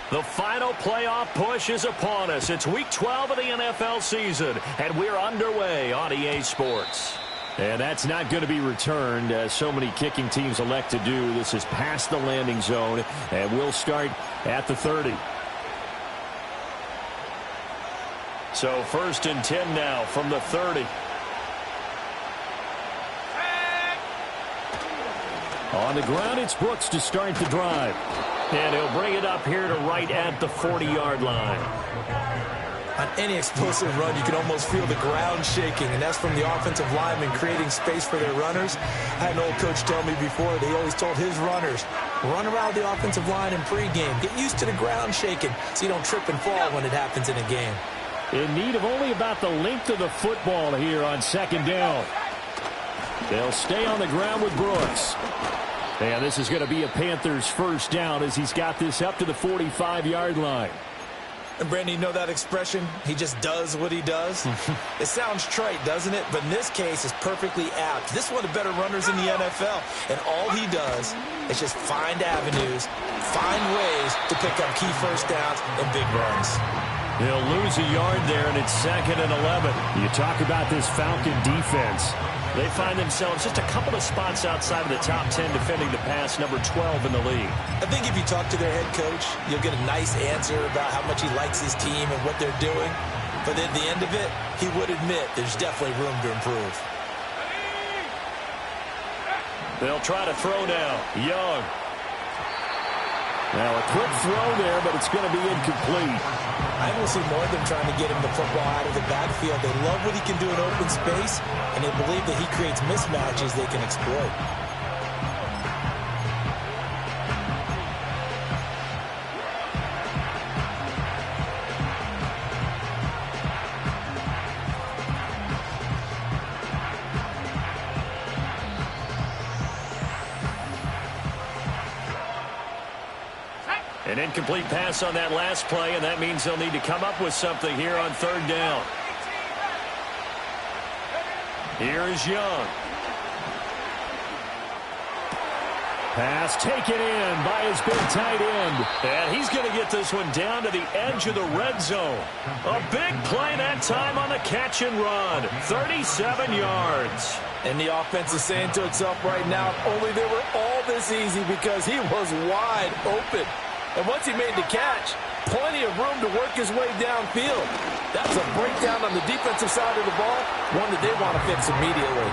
The final playoff push is upon us. It's Week 12 of the NFL season, and we're underway on EA Sports. And that's not going to be returned, as so many kicking teams elect to do. This is past the landing zone, and we'll start at the 30. So 1st and 10 now from the 30. On the ground, it's Brooks to start the drive. And he'll bring it up here to right at the 40-yard line. On any explosive run, you can almost feel the ground shaking, and that's from the offensive linemen creating space for their runners. I had an old coach tell me before, they always told his runners, run around the offensive line in pregame. Get used to the ground shaking so you don't trip and fall when it happens in a game. In need of only about the length of the football here on 2nd down. They'll stay on the ground with Brooks. And this is going to be a Panthers 1st down as he's got this up to the 45-yard line. And Brandon, you know that expression? He just does what he does? It sounds trite, doesn't it? But in this case, it's perfectly apt. This is one of the better runners in the NFL. And all he does is just find avenues, find ways to pick up key 1st downs and big runs. He'll lose a yard there, and it's 2nd and 11. You talk about this Falcon defense. They find themselves just a couple of spots outside of the top 10 defending the pass, number 12 in the league. I think if you talk to their head coach, you'll get a nice answer about how much he likes his team and what they're doing. But at the end of it, he would admit there's definitely room to improve. They'll try to throw now. Young. Now a quick throw there, but it's going to be incomplete. I will see more of them trying to get him the football out of the backfield. They love what he can do in open space, and they believe that he creates mismatches they can exploit. An incomplete pass on that last play, and that means they'll need to come up with something here on 3rd down. Here is Young. Pass taken in by his big tight end. And he's going to get this one down to the edge of the red zone. A big play that time on the catch and run. 37 yards. And the offense is saying to itself right now, if only they were all this easy, because he was wide open. And once he made the catch, plenty of room to work his way downfield. That's a breakdown on the defensive side of the ball, one that they want to fix immediately.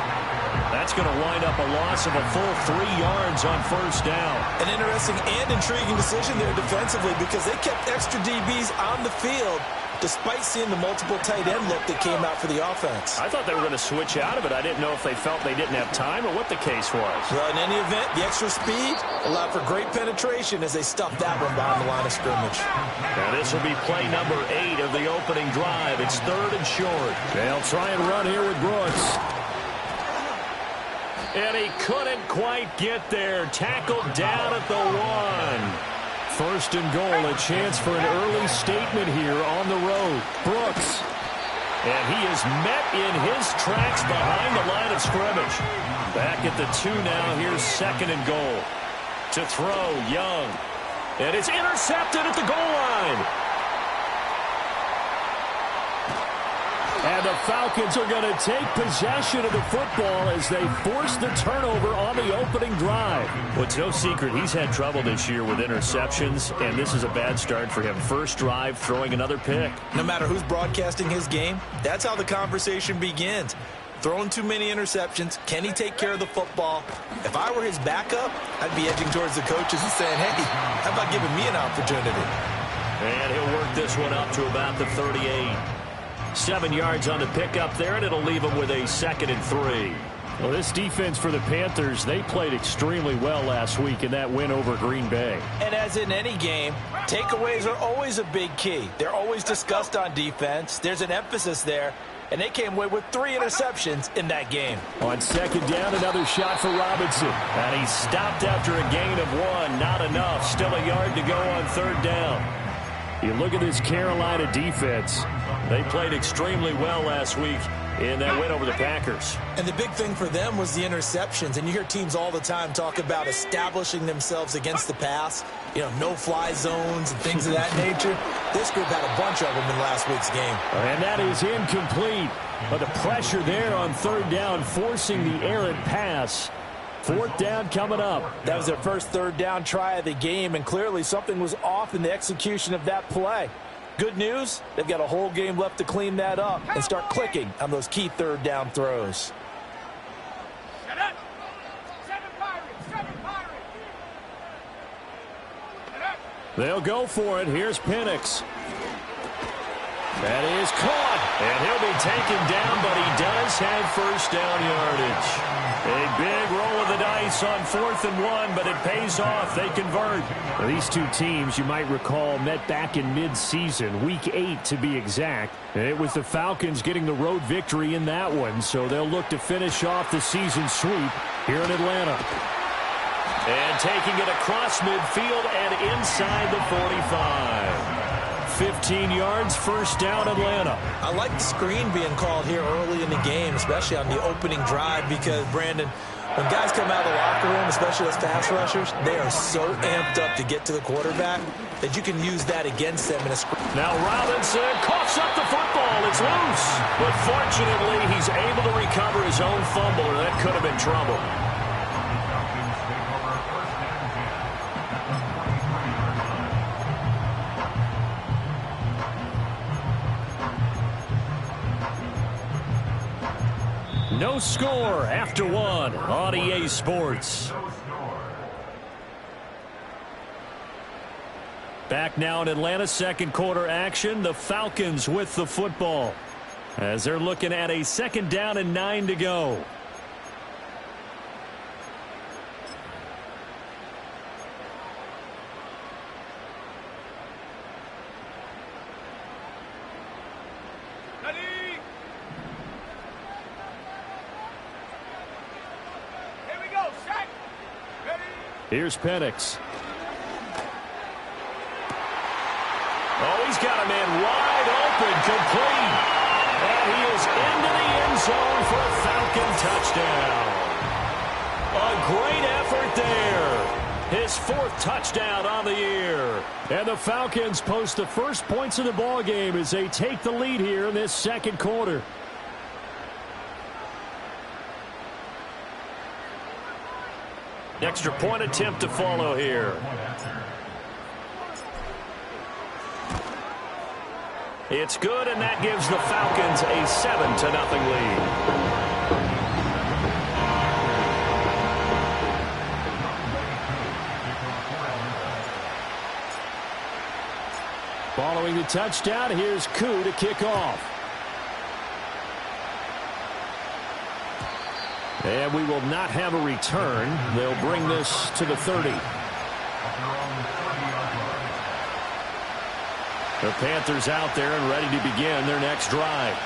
That's going to wind up a loss of a full 3 yards on 1st down. An interesting and intriguing decision there defensively, because they kept extra DBs on the field despite seeing the multiple tight end look that came out for the offense. I thought they were going to switch out of it. I didn't know if they felt they didn't have time or what the case was. Well, in any event, the extra speed allowed for great penetration as they stuffed that one behind the line of scrimmage. Now this will be play number 8 of the opening drive. It's 3rd and short. They'll try and run here with Brooks. And he couldn't quite get there. Tackled down at the 1. 1st and goal, a chance for an early statement here on the road. Brooks. And he is met in his tracks behind the line of scrimmage. Back at the 2 now. Here's 2nd and goal. To throw, Young. And it's intercepted at the goal line. And the Falcons are going to take possession of the football as they force the turnover on the opening drive. Well, it's no secret he's had trouble this year with interceptions, and this is a bad start for him. First drive, throwing another pick. No matter who's broadcasting his game, that's how the conversation begins. Throwing too many interceptions. Can he take care of the football? If I were his backup, I'd be edging towards the coaches and saying, hey, how about giving me an opportunity? And he'll work this one up to about the 38. 7 yards on the pickup there, and it'll leave him with a 2nd and 3. Well, this defense for the Panthers, they played extremely well last week in that win over Green Bay. And as in any game, takeaways are always a big key. They're always discussed on defense. There's an emphasis there, and they came away with 3 interceptions in that game. On 2nd down, another shot for Robinson. And he stopped after a gain of 1. Not enough. Still a yard to go on 3rd down. You look at this Carolina defense. They played extremely well last week. in that win over the Packers. And the big thing for them was the interceptions. And you hear teams all the time talk about establishing themselves against the pass, you know, no-fly zones and things of that nature. This group had a bunch of them in last week's game. And that is incomplete. But the pressure there on third down, forcing the errant pass. Fourth down coming up. That was their first third down try of the game, and clearly something was off in the execution of that play. Good news, they've got a whole game left to clean that up and start clicking on those key third down throws. They'll go for it. Here's Penix. That is caught. And he'll be taken down, but he does have first down yardage. A big roll of the dice on 4th and 1, but it pays off. They convert. Now, these two teams, you might recall, met back in mid-season, week 8 to be exact. And it was the Falcons getting the road victory in that one, so they'll look to finish off the season sweep here in Atlanta. And taking it across midfield and inside the 45. 15 yards, first down, Atlanta. I like the screen being called here early in the game, especially on the opening drive, because, Brandon, when guys come out of the locker room, especially as pass rushers, they are so amped up to get to the quarterback that you can use that against them in a screen. Now Robinson coughs up the football. It's loose. But fortunately, he's able to recover his own fumble, or that could have been trouble. No score after one on EA Sports. Back now in Atlanta, second quarter action. The Falcons with the football as they're looking at a second down and 9 to go. Here's Penix. Oh, he's got a man wide open, complete. And he is into the end zone for a Falcon touchdown. A great effort there. His 4th touchdown on the year. And the Falcons post the first points of the ball game as they take the lead here in this second quarter. Extra point attempt to follow here. It's good, and that gives the Falcons a 7-0 lead. Following the touchdown, here's Koo to kick off. And we will not have a return. They'll bring this to the 30. The Panthers out there and ready to begin their next drive.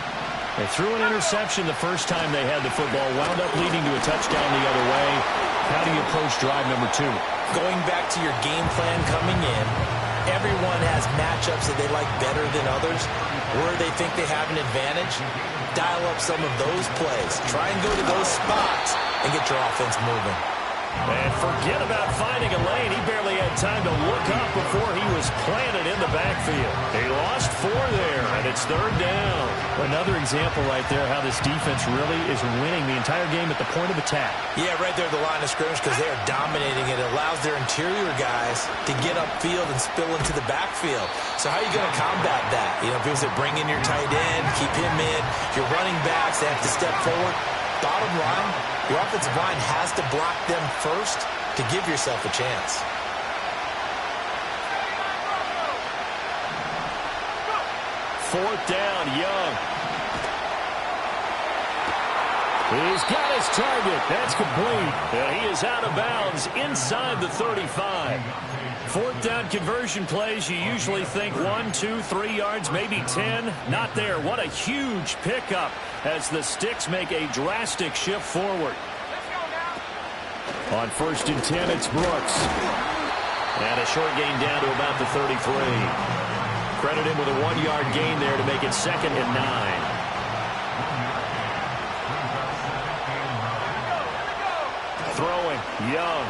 They threw an interception the first time they had the football, wound up leading to a touchdown the other way. How do you approach drive number 2? Going back to your game plan coming in, everyone has matchups that they like better than others, where they think they have an advantage. Dial up some of those plays. Try and go to those spots and get your offense moving. And forget about finding a lane. He barely had time to look up before he was planted in the backfield. He lost 4 there, and it's third down. Another example right there how this defense really is winning the entire game at the point of attack. Yeah, right there at the line of scrimmage, because they are dominating it. It allows their interior guys to get upfield and spill into the backfield. So how are you going to combat that? You know, people say bring in your tight end, keep him in. Your running backs, they have to step forward. Bottom line, your offensive line has to block them first to give yourself a chance. Fourth down, Young. He's got his target. That's complete. And he is out of bounds inside the 35. Fourth down conversion plays, you usually think 1, 2, 3 yards, maybe 10. Not there. What a huge pickup as the Sticks make a drastic shift forward. On 1st and 10, it's Brooks. And a short gain down to about the 33. Credit him with a 1-yard gain there to make it 2nd and 9. line. Young.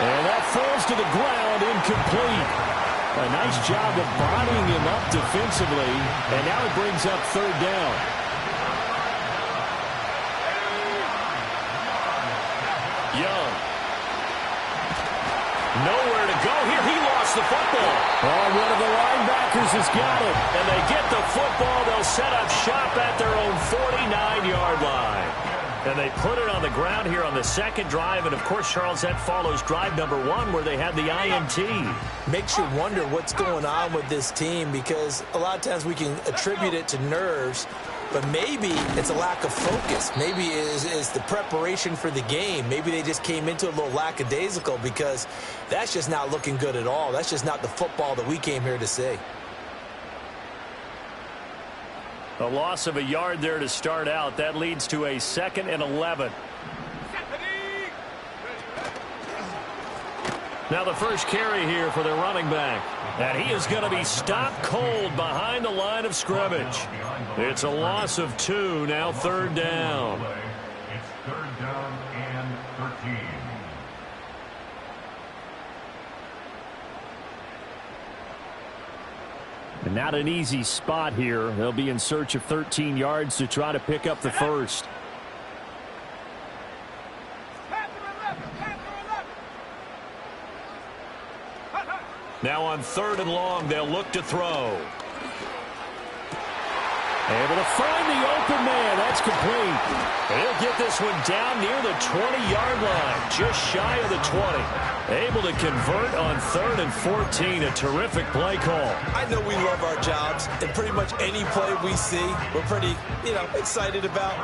And that falls to the ground, incomplete. A nice job of bodying him up defensively, and now it brings up third down. Young. Nowhere to go here. He lost the football. Oh, one of the linebackers has got it. And they get the football. They'll set up shop at their own 49-yard line. And they put it on the ground here on the second drive. And, of course, Charles, that follows drive number 1 where they had the INT. Makes you wonder what's going on with this team, because a lot of times we can attribute it to nerves, but maybe it's a lack of focus. Maybe it's the preparation for the game. Maybe they just came into a little lackadaisical, because that's just not looking good at all. That's just not the football that we came here to see. A loss of a yard there to start out. That leads to a 2nd and 11. Now the first carry here for the running back. And he is going to be stopped cold behind the line of scrimmage. It's a loss of 2, now third down. It's third down and 13. And not an easy spot here. They'll be in search of 13 yards to try to pick up the first. Now on 3rd and long, they'll look to throw. Able to find the open man. That's complete. He'll get this one down near the 20-yard line, just shy of the 20. Able to convert on 3rd and 14. A terrific play call. I know we love our jobs, and pretty much any play we see, we're pretty, excited about.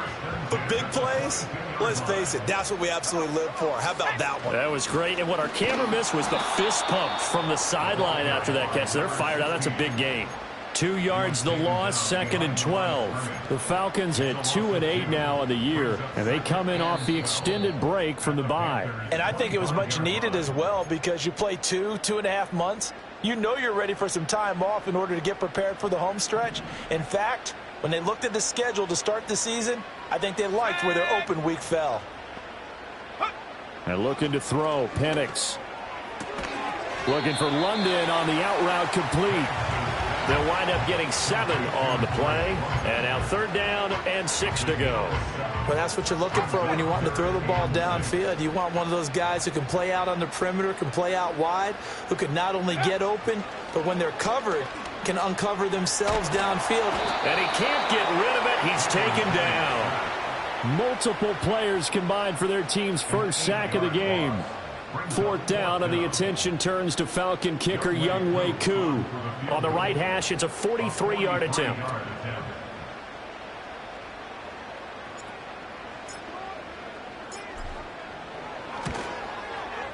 But big plays, let's face it, that's what we absolutely live for. How about that one? That was great. And what our camera missed was the fist pump from the sideline after that catch. They're fired out. That's a big game. 2 yards the loss, 2nd and 12. The Falcons at 2-8 now on the year, and they come in off the extended break from the bye. And I think it was much needed as well, because you play 2.5 months. You know you're ready for some time off in order to get prepared for the home stretch. In fact, when they looked at the schedule to start the season, I think they liked where their open week fell. And looking to throw, Penix. Looking for London on the out route, complete. They'll wind up getting 7 on the play. And now 3rd down and 6 to go. Well, that's what you're looking for when you want to throw the ball downfield. You want one of those guys who can play out on the perimeter, can play out wide, who can not only get open, but when they're covered, can uncover themselves downfield. And he can't get rid of it. He's taken down. Multiple players combined for their team's first sack of the game. 4th down, and the attention turns to Falcon kicker Younghoe Koo. On the right hash, it's a 43-yard attempt.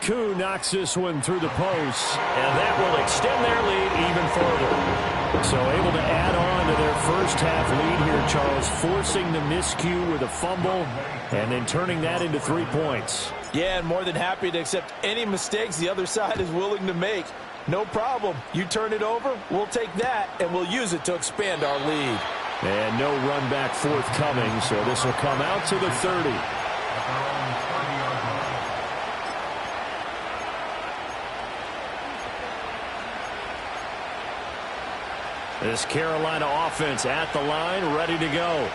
Koo knocks this one through the post. And that will extend their lead even further. So able to add on to their first half lead here, Charles, forcing the miscue with a fumble and then turning that into 3 points. Yeah, and more than happy to accept any mistakes the other side is willing to make. No problem. You turn it over, we'll take that, and we'll use it to expand our lead. And no run back forthcoming, so this will come out to the 30. This Carolina offense at the line, ready to go.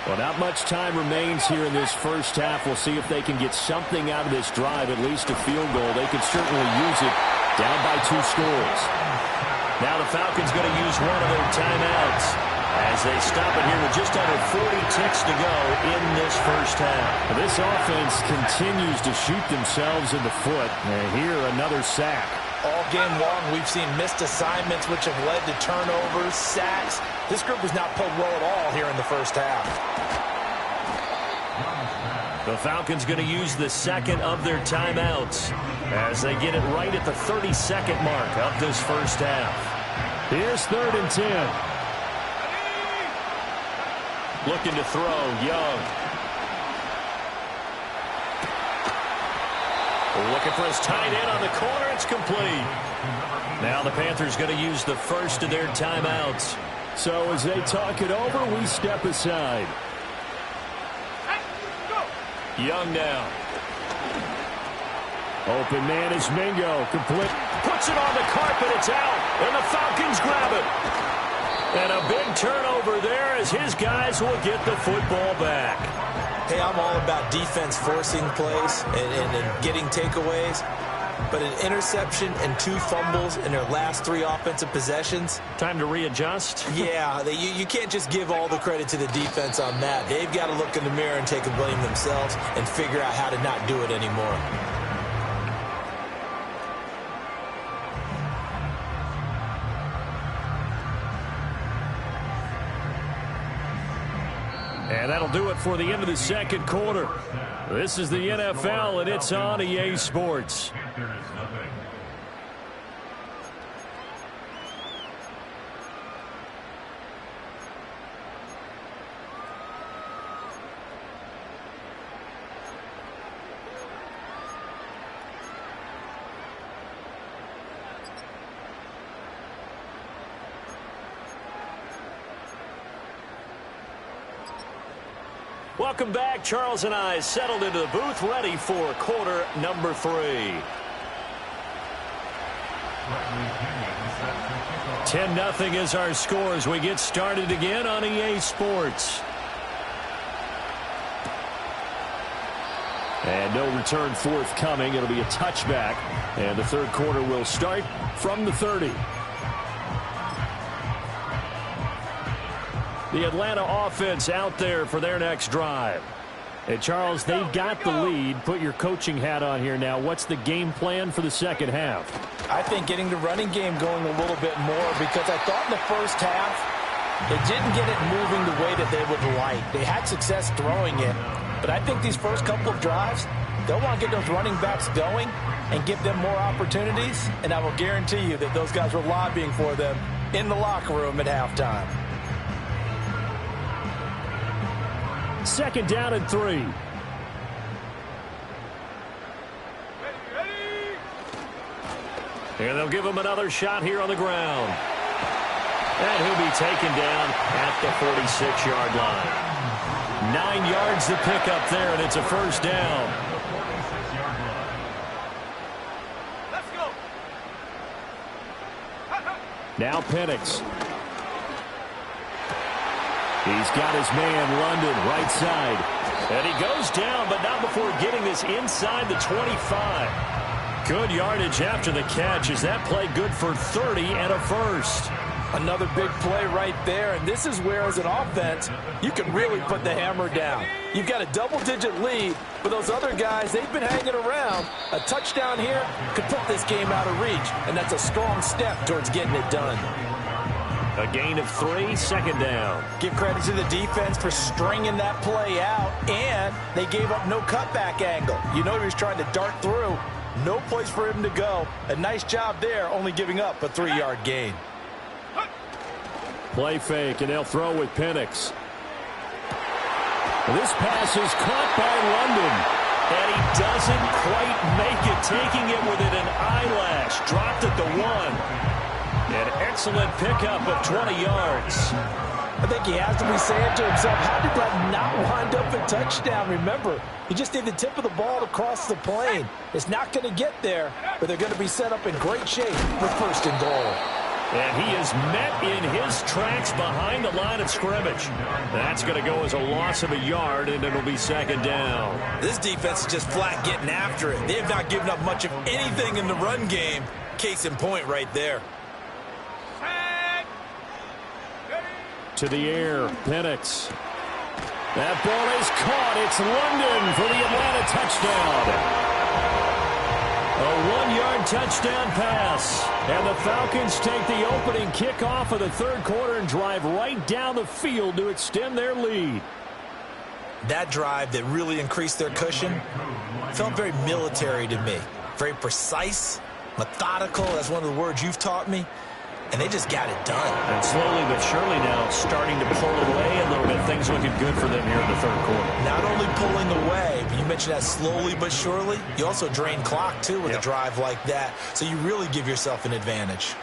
Well, not much time remains here in this first half. We'll see if they can get something out of this drive, at least a field goal. They could certainly use it, down by 2 scores. Now the Falcons going to use one of their timeouts as they stop it here with just under 40 ticks to go in this first half. This offense continues to shoot themselves in the foot. And here, another sack. All game long, we've seen missed assignments, which have led to turnovers, sacks. This group has not played well at all here in the first half. The Falcons going to use the 2nd of their timeouts as they get it right at the 32nd mark of this first half. Here's 3rd and 10. Looking to throw, Young. Looking for his tight end on the corner. It's complete. Now the Panthers going to use the first of their timeouts. So as they talk it over, we step aside. Young now. Open man is Mingo. Complete. Puts it on the carpet. It's out. And the Falcons grab it. And a big turnover there as his guys will get the football back. Hey, I'm all about defense forcing plays and getting takeaways. But an interception and 2 fumbles in their last 3 offensive possessions. Time to readjust. Yeah, you can't just give all the credit to the defense on that. They've got to look in the mirror and take a blame themselves and figure out how to not do it anymore. And that'll do it for the end of the second quarter. This is the NFL, and it's on EA Sports. Welcome back. Charles and I settled into the booth, ready for quarter number 3. 10-0 is our score as we get started again on EA Sports. And no return forthcoming. It'll be a touchback. And the third quarter will start from the 30. The Atlanta offense out there for their next drive. And Charles, they've got the lead. Put your coaching hat on here now. What's the game plan for the second half? I think getting the running game going a little bit more, because I thought in the first half they didn't get it moving the way that they would like. They had success throwing it, but I think these first couple of drives, they'll want to get those running backs going and give them more opportunities, and I will guarantee you that those guys were lobbying for them in the locker room at halftime. Second down and 3. And they'll give him another shot here on the ground. And he'll be taken down at the 46-yard line. 9 yards to pick up there, and it's a first down. Let's go. Now Penix. He's got his man, London, right side. And he goes down, but not before getting this inside the 25. Good yardage after the catch. Is that play good for 30 and a first? Another big play right there, and this is where, as an offense, you can really put the hammer down. You've got a double-digit lead, but those other guys, they've been hanging around. A touchdown here could put this game out of reach, and that's a strong step towards getting it done. A gain of 3, second down. Give credit to the defense for stringing that play out, and they gave up no cutback angle. You know he was trying to dart through. No place for him to go. A nice job there, only giving up a 3-yard gain. Play fake, and they'll throw with Penix. This pass is caught by London. And he doesn't quite make it, taking it within an eyelash. Dropped at the 1. An excellent pickup of 20 yards. I think he has to be saying to himself, how did that not wind up a touchdown? Remember, he just need the tip of the ball to cross the plane. It's not going to get there, but they're going to be set up in great shape for first and goal. And he is met in his tracks behind the line of scrimmage. That's going to go as a loss of a yard, and it'll be second down. This defense is just flat getting after it. They have not given up much of anything in the run game. Case in point right there. To the air, Penix. That ball is caught. It's London for the Atlanta touchdown. A 1-yard touchdown pass. And the Falcons take the opening kickoff of the third quarter and drive right down the field to extend their lead. That drive that really increased their cushion felt very military to me. Very precise, methodical. That's one of the words you've taught me. And they just got it done. And slowly but surely now starting to pull away a little bit. Things looking good for them here in the third quarter. Not only pulling away, but you mentioned that slowly but surely. You also drain clock, too, with a drive like that. So you really give yourself an advantage.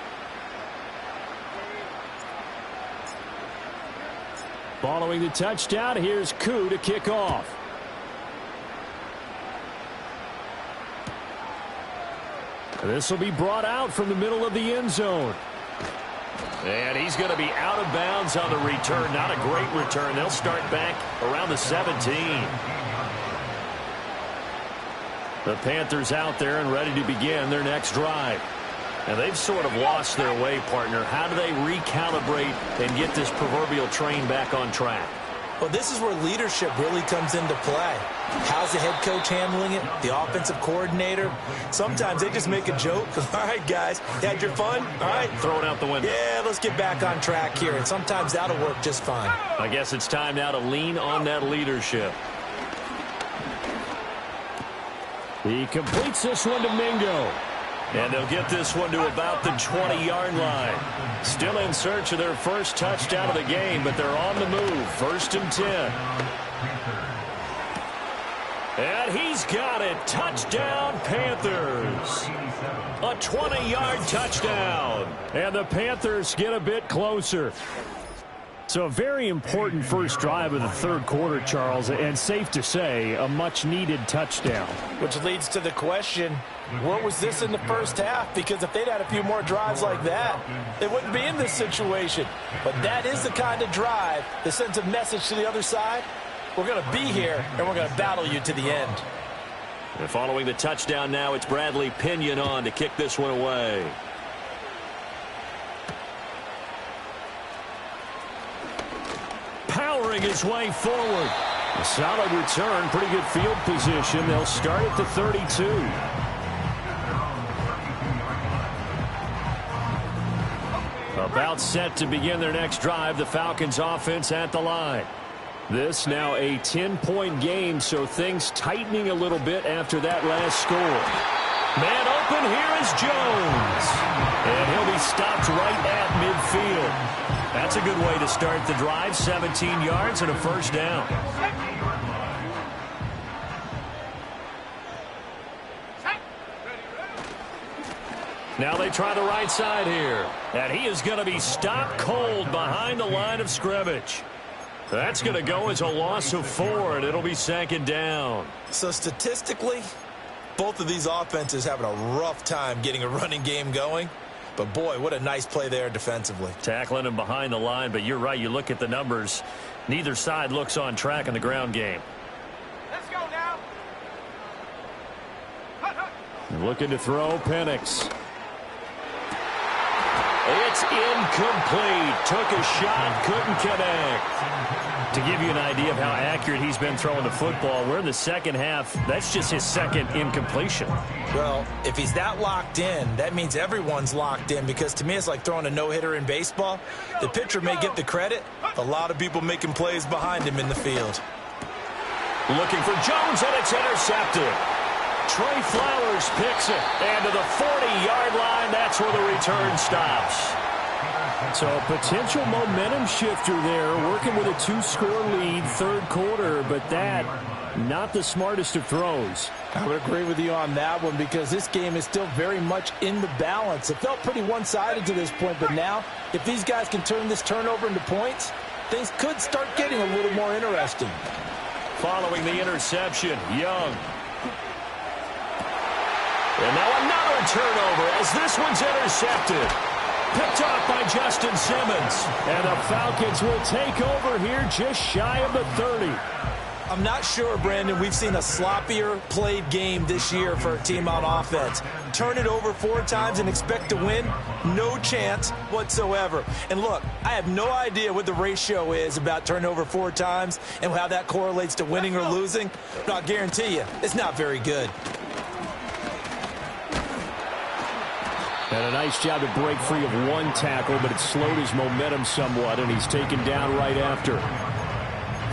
Following the touchdown, here's Koo to kick off. This will be brought out from the middle of the end zone. And he's going to be out of bounds on the return. Not a great return. They'll start back around the 17. The Panthers out there and ready to begin their next drive. And they've sort of lost their way, partner. How do they recalibrate and get this proverbial train back on track? Well, this is where leadership really comes into play. How's the head coach handling it? The offensive coordinator? Sometimes they just make a joke. All right, guys, you had your fun? All right. Throw it out the window. Yeah, let's get back on track here. And sometimes that'll work just fine. I guess it's time now to lean on that leadership. He completes this one to Mingo. And they'll get this one to about the 20-yard line. Still in search of their first touchdown of the game, but they're on the move. 1st and 10. And he's got it. Touchdown, Panthers. A 20-yard touchdown. And the Panthers get a bit closer. So a very important first drive of the third quarter, Charles, and safe to say, a much-needed touchdown. Which leads to the question, where was this in the first half? Because if they'd had a few more drives like that, they wouldn't be in this situation. But that is the kind of drive that sends a message to the other side. We're going to be here, and we're going to battle you to the end. And following the touchdown now, it's Bradley Pinion on to kick this one away. Powering his way forward. A solid return, pretty good field position. They'll start at the 32. About set to begin their next drive. The Falcons offense at the line. This now a 10-point game, so things tightening a little bit after that last score. Man open, here is Jones. And he'll be stopped right at midfield. That's a good way to start the drive. 17 yards and a first down. Now they try the right side here. And he is going to be stopped cold behind the line of scrimmage. That's going to go as a loss of 4, and it'll be 2nd down. So statistically, both of these offenses having a rough time getting a running game going. But, boy, what a nice play there defensively. Tackling him behind the line, but you're right. You look at the numbers. Neither side looks on track in the ground game. Let's go now. Looking to throw, Penix. It's incomplete. Took a shot, couldn't connect. To give you an idea of how accurate he's been throwing the football, we're in the second half. That's just his second incompletion. Well, if he's that locked in, that means everyone's locked in, because to me it's like throwing a no-hitter in baseball. The pitcher may get the credit. A lot of people making plays behind him in the field. Looking for Jones, and it's intercepted. Trey Flowers picks it. And to the 40-yard line, that's where the return stops. So a potential momentum shifter there, working with a 2-score lead, third quarter, but that, not the smartest of throws. I would agree with you on that one, because this game is still very much in the balance. It felt pretty one-sided to this point, but now, if these guys can turn this turnover into points, things could start getting a little more interesting. Following the interception, Young. And now another turnover as this one's intercepted. Picked off by Justin Simmons. And the Falcons will take over here just shy of the 30. I'm not sure, Brandon, we've seen a sloppier played game this year for a team on offense. Turn it over 4 times and expect to win? No chance whatsoever. And look, I have no idea what the ratio is about turning over 4 times and how that correlates to winning or losing, but I'll guarantee you, it's not very good. And a nice job to break free of one tackle, but it slowed his momentum somewhat, and he's taken down right after.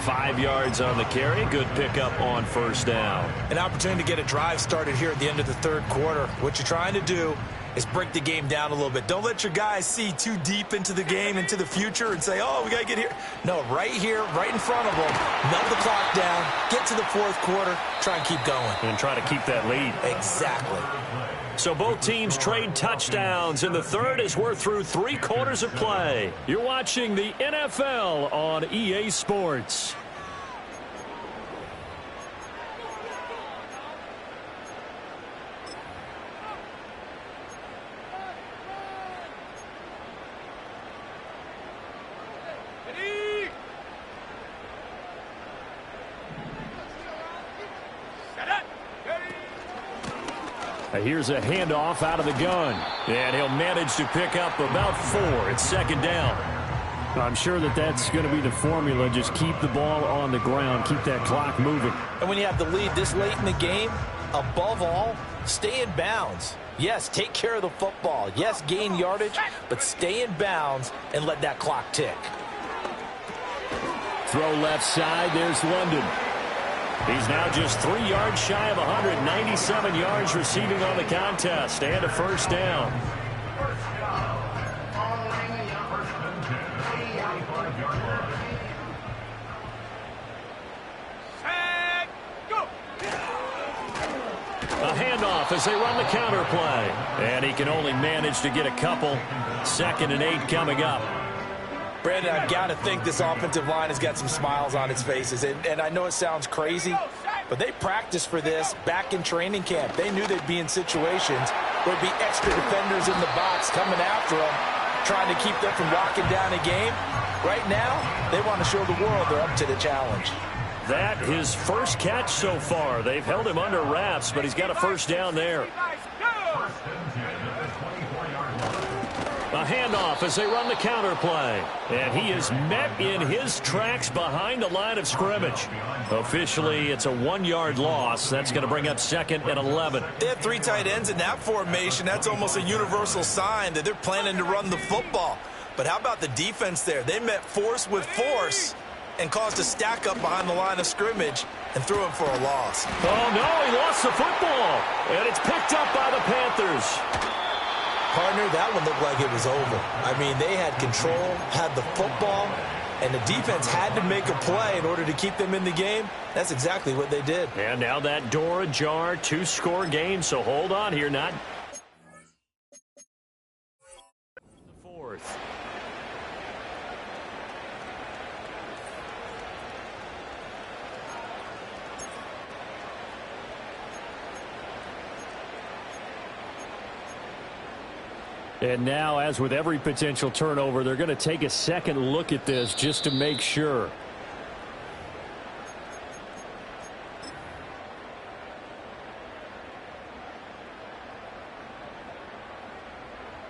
5 yards on the carry. Good pickup on first down. An opportunity to get a drive started here at the end of the third quarter. What you're trying to do is break the game down a little bit. Don't let your guys see too deep into the game, into the future, and say, oh, we got to get here. No, right here, right in front of them. Melt the clock down, get to the fourth quarter, try and keep going. And try to keep that lead. Exactly. So both teams trade touchdowns in the third as we're through 3 quarters of play. You're watching the NFL on EA Sports. Here's a handoff out of the gun. And he'll manage to pick up about 4. It's second down. I'm sure that's going to be the formula. Just keep the ball on the ground. Keep that clock moving. And when you have the lead this late in the game, above all, stay in bounds. Yes, take care of the football. Yes, gain yardage, but stay in bounds and let that clock tick. Throw left side. There's London. He's now just 3 yards shy of 197 yards receiving on the contest and a first down. A handoff as they run the counter play. And he can only manage to get a couple. 2nd and 8 coming up. Brandon, I've got to think this offensive line has got some smiles on its faces. And I know it sounds crazy, but they practiced for this back in training camp. They knew they'd be in situations where there'd be extra defenders in the box coming after them, trying to keep them from locking down a game. Right now, they want to show the world they're up to the challenge. That his first catch so far. They've held him under wraps, but he's got a first down there. A handoff as they run the counter play. And he is met in his tracks behind the line of scrimmage. Officially, it's a 1-yard loss. That's going to bring up 2nd and 11. They have 3 tight ends in that formation. That's almost a universal sign that they're planning to run the football. But how about the defense there? They met force with force and caused a stack up behind the line of scrimmage and threw him for a loss. Oh, no, he lost the football. And it's picked up by the Panthers. Partner, that one looked like it was over. I mean, they had control, had the football, and the defense had to make a play in order to keep them in the game. That's exactly what they did. And now that door ajar, 2-score game, so hold on here, not the 4th. And now, as with every potential turnover, they're going to take a second look at this just to make sure.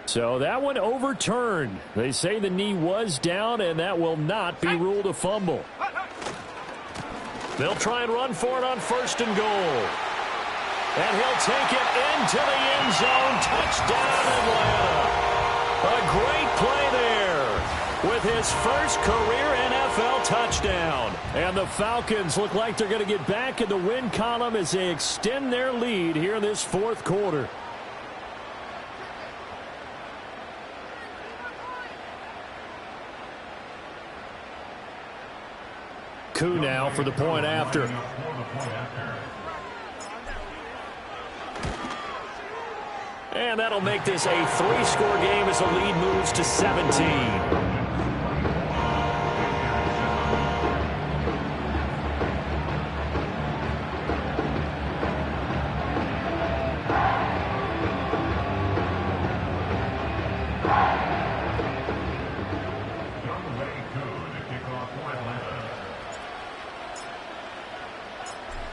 So that one overturned. They say the knee was down, and that will not be ruled a fumble. They'll try and run for it on 1st and goal. And he'll take it into the end zone. Touchdown, Atlanta. A great play there with his first career NFL touchdown. And the Falcons look like they're going to get back in the win column as they extend their lead here in this 4th quarter. Koo now for the point after. And that'll make this a 3-score game as the lead moves to 17.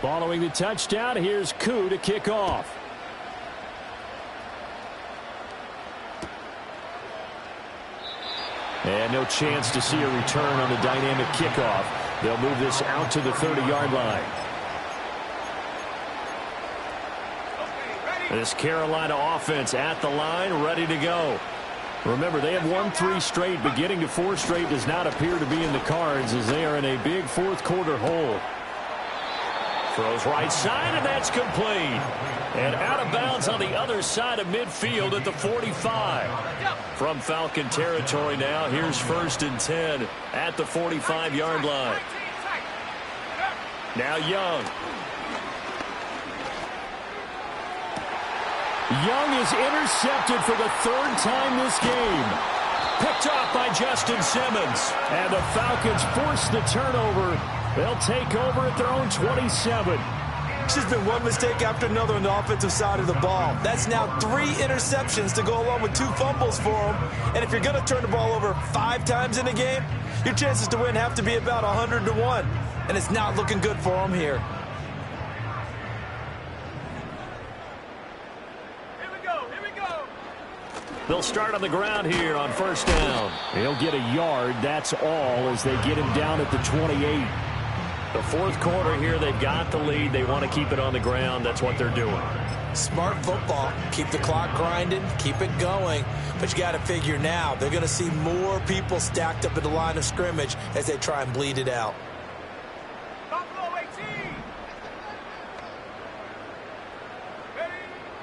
Following the touchdown, here's Koo to kick off. And no chance to see a return on the dynamic kickoff. They'll move this out to the 30-yard line. This Carolina offense at the line, ready to go. Remember, they have won 3 straight, but getting to 4 straight does not appear to be in the cards as they are in a big 4th quarter hole. Throws right side, and that's complete. And out of bounds on the other side of midfield at the 45. From Falcon territory now, here's 1st and 10 at the 45-yard line. Now Young. Young is intercepted for the 3rd time this game. Picked off by Justin Simmons. And the Falcons force the turnover. They'll take over at their own 27. It's just been one mistake after another on the offensive side of the ball. That's now 3 interceptions to go along with 2 fumbles for them. And if you're going to turn the ball over 5 times in a game, your chances to win have to be about 100 to 1. And it's not looking good for them here. They'll start on the ground here on first down. He'll get a yard, that's all, as they get him down at the 28. The fourth quarter here, they've got the lead. They want to keep it on the ground. That's what they're doing. Smart football. Keep the clock grinding. Keep it going. But you got to figure now, they're going to see more people stacked up at the line of scrimmage as they try and bleed it out.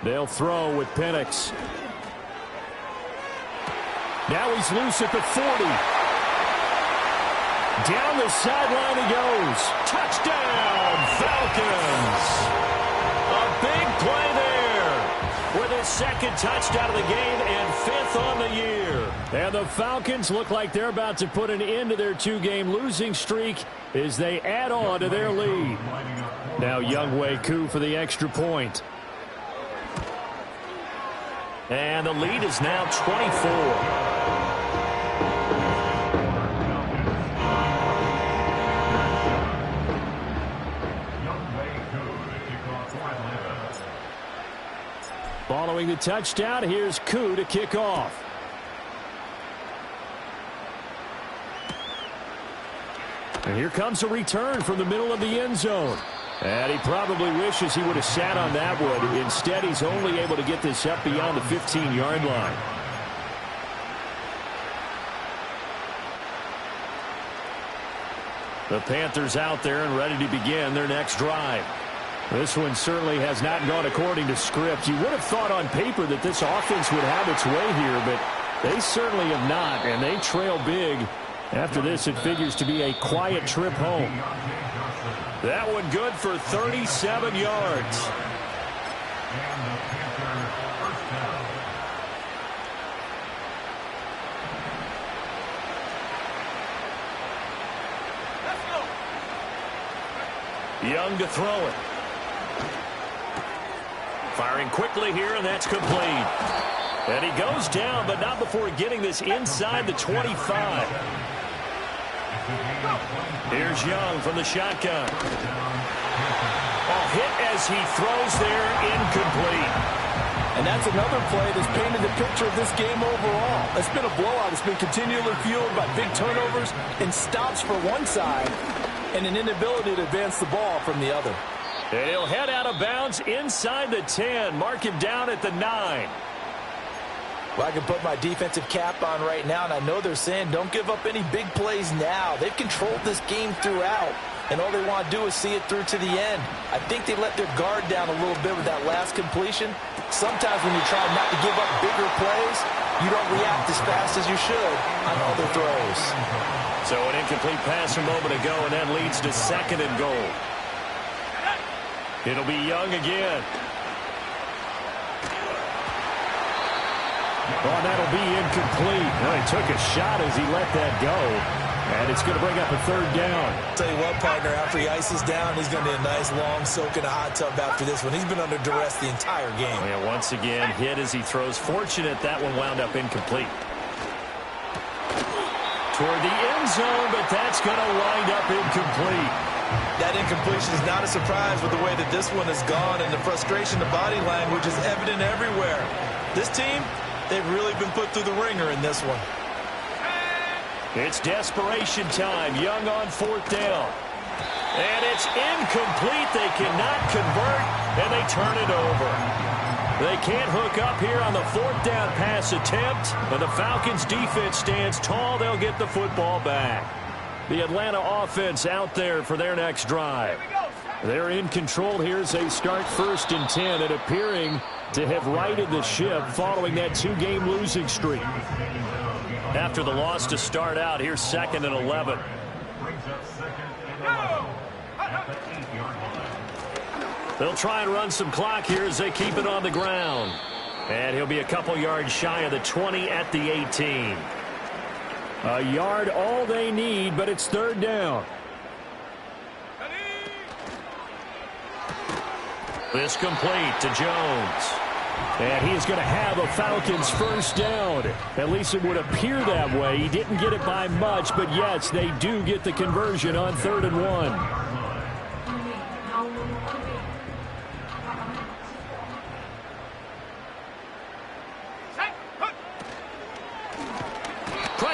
They'll throw with Penix. Now he's loose at the 40. Down the sideline he goes. Touchdown, Falcons. A big play there with his second touchdown of the game and fifth on the year. And the Falcons look like they're about to put an end to their two-game losing streak as they add on to their lead. Now Younghoe Koo for the extra point. And the lead is now 24. Following the touchdown, here's Koo to kick off. And here comes a return from the middle of the end zone. And he probably wishes he would have sat on that one. Instead, he's only able to get this up beyond the 15-yard line. The Panthers out there and ready to begin their next drive. This one certainly has not gone according to script. You would have thought on paper that this offense would have its way here, but they certainly have not, and they trail big. After this, it figures to be a quiet trip home. That one good for 37 yards. Young to throw it. Firing quickly here, and that's complete. And he goes down, but not before getting this inside the 25. Here's Young from the shotgun. Hit as he throws there, incomplete. And that's another play that's painted the picture of this game overall. It's been a blowout. It's been continually fueled by big turnovers and stops for one side and an inability to advance the ball from the other. And he'll head out of bounds inside the 10. Mark him down at the 9. Well, I can put my defensive cap on right now, and I know they're saying don't give up any big plays now. They've controlled this game throughout, and all they want to do is see it through to the end. I think they let their guard down a little bit with that last completion. Sometimes when you try not to give up bigger plays, you don't react as fast as you should on other throws. So an incomplete pass a moment ago, and that leads to second and goal. It'll be Young again. Oh, that'll be incomplete. Well, he took a shot as he let that go. And it's going to bring up a third down. Tell you what, partner, after he ices down, he's going to be a nice long soak in a hot tub after this one. He's been under duress the entire game. Yeah, once again, hit as he throws. Fortunate that one wound up incomplete. Toward the end zone, but that's going to wind up incomplete. That incompletion is not a surprise with the way that this one has gone, and the frustration, the body language is evident everywhere. This team, they've really been put through the ringer in this one. It's desperation time. Young on fourth down. And it's incomplete. They cannot convert, and they turn it over. They can't hook up here on the fourth down pass attempt, and the Falcons defense stands tall. They'll get the football back. The Atlanta offense out there for their next drive. They're in control here as they start 1st and 10 and appearing to have righted the ship following that two-game losing streak. After the loss to start out, here's 2nd and 11. They'll try and run some clock here as they keep it on the ground. And he'll be a couple yards shy of the 20 at the 18. A yard all they need, but it's 3rd down. This complete to Jones. And he is going to have a Falcons 1st down. At least it would appear that way. He didn't get it by much, but yes, they do get the conversion on 3rd and 1.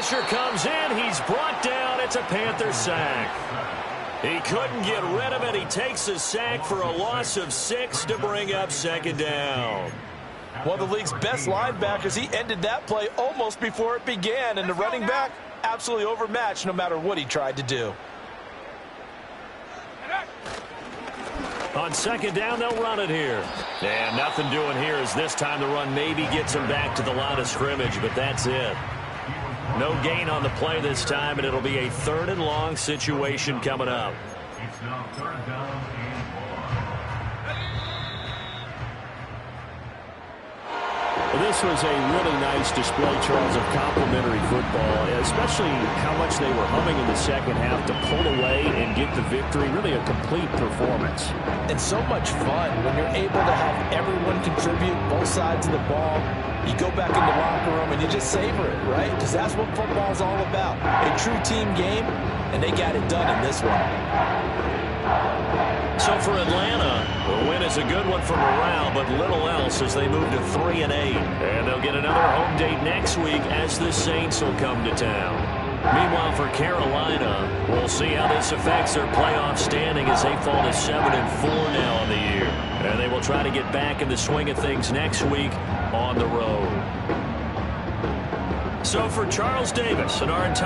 pressure comes in. He's brought down. It's a Panther sack. He couldn't get rid of it. He takes a sack for a loss of 6 to bring up second down. One of the league's best linebackers. He ended that play almost before it began. And the running back, absolutely overmatched no matter what he tried to do. On second down, they'll run it here. And nothing doing here as this time the run maybe gets him back to the line of scrimmage, but that's it. No gain on the play this time, and it'll be a 3rd and long situation coming up. It's now 3rd down and 1. This was a really nice display, Charles, of complimentary football, especially how much they were humming in the second half to pull away and get the victory. Really a complete performance. And so much fun when you're able to have everyone contribute, both sides of the ball. You go back in the locker room and you just savor it, right? Because that's what football's all about. A true team game, and they got it done in this one. So for Atlanta, the win is a good one for morale, but little else as they move to 3-8. And they'll get another home date next week as the Saints will come to town. Meanwhile, for Carolina, we'll see how this affects their playoff standing as they fall to 7-4 now on the year. And they will try to get back in the swing of things next week on the road. So for Charles Davis and our entire